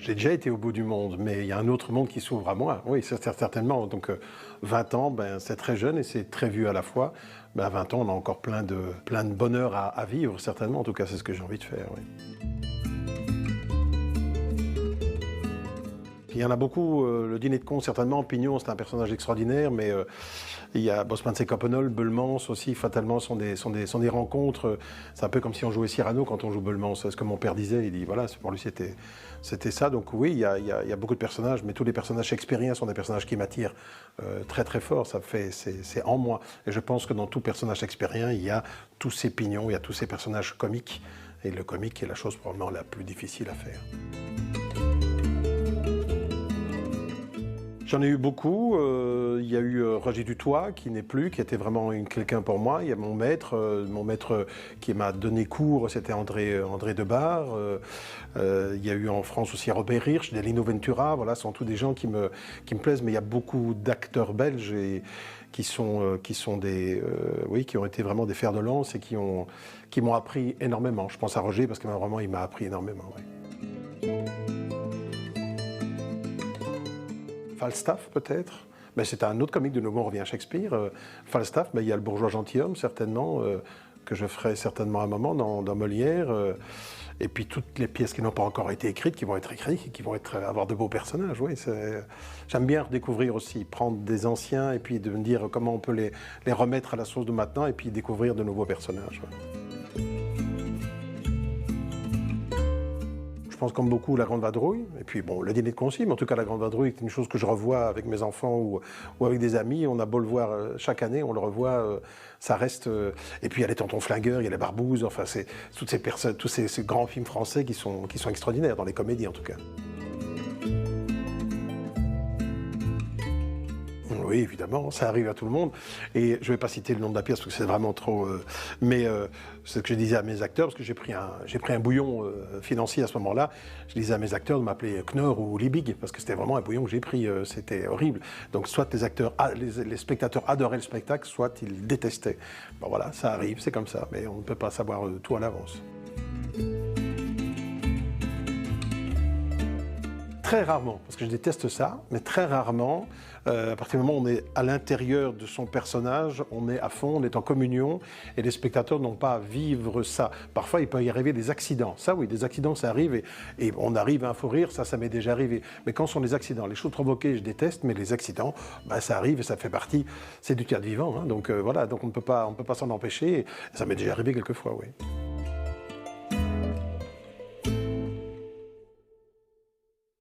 J'ai déjà été au bout du monde, mais il y a un autre monde qui s'ouvre à moi. Oui, certainement. Donc 20 ans, c'est très jeune et c'est très vieux à la fois. À 20 ans, on a encore plein de bonheur à vivre, certainement. En tout cas, c'est ce que j'ai envie de faire. Oui. Il y en a beaucoup, le dîner de cons, certainement. Pignon, c'est un personnage extraordinaire, mais il y a Bosman Coppenol, Beulmans aussi, fatalement, sont des rencontres. C'est un peu comme si on jouait Cyrano quand on joue Beulmans. C'est ce que mon père disait. Il dit, voilà, pour lui, c'était ça. Donc oui, il y a beaucoup de personnages, mais tous les personnages shakespeariens sont des personnages qui m'attirent très très fort. C'est en moi. Et je pense que dans tout personnage shakespearien, il y a tous ces pignons, il y a tous ces personnages comiques. Et le comique est la chose probablement la plus difficile à faire. J'en ai eu beaucoup. Il y a eu Roger Dutoit, qui n'est plus, qui était vraiment quelqu'un pour moi. Il y a mon maître qui m'a donné cours, c'était André Debar. Il y a eu en France aussi Robert Hirsch, Lino Ventura. Voilà, ce sont tous des gens qui me plaisent. Mais il y a beaucoup d'acteurs belges qui ont été vraiment des fers de lance et qui m'ont appris énormément. Je pense à Roger parce que vraiment, il m'a appris énormément. Ouais. Falstaff, peut-être. Mais c'est un autre comique, de nouveau, on revient à Shakespeare. Falstaff, il y a le bourgeois gentilhomme, certainement, que je ferai certainement un moment dans Molière. Et puis toutes les pièces qui n'ont pas encore été écrites, qui vont être écrites, qui vont avoir de beaux personnages. Oui, j'aime bien découvrir aussi, prendre des anciens et puis de me dire comment on peut les remettre à la sauce de maintenant et puis découvrir de nouveaux personnages. Ouais. Je pense comme beaucoup la Grande Vadrouille, et puis bon, le dîner de Concis, mais en tout cas la Grande Vadrouille est une chose que je revois avec mes enfants ou avec des amis. On a beau le voir chaque année, on le revoit, ça reste. Et puis il y a les Tontons Flingueurs, il y a les Barbouzes, enfin c'est toutes ces personnes, tous ces grands films français qui sont extraordinaires, dans les comédies en tout cas. Oui, évidemment, ça arrive à tout le monde. Et je ne vais pas citer le nom de la pièce parce que c'est vraiment trop... mais c'est ce que je disais à mes acteurs, parce que j'ai pris un bouillon financier à ce moment-là. Je disais à mes acteurs de m'appeler Knorr ou Liebig, parce que c'était vraiment un bouillon que j'ai pris. C'était horrible. Donc soit les spectateurs adoraient le spectacle, soit ils détestaient. Bon voilà, ça arrive, c'est comme ça. Mais on ne peut pas savoir tout à l'avance. Très rarement, parce que je déteste ça, mais très rarement, à partir du moment où on est à l'intérieur de son personnage, on est à fond, on est en communion, et les spectateurs n'ont pas à vivre ça. Parfois, il peut y arriver des accidents. Ça, oui, des accidents, ça arrive, et on arrive à un fou rire, ça m'est déjà arrivé. Mais quand sont les accidents, les choses provoquées, je déteste, mais les accidents, ça arrive et ça fait partie, c'est du théâtre vivant. Hein, donc voilà, donc on ne peut pas s'en empêcher, et ça m'est déjà arrivé quelquefois, oui.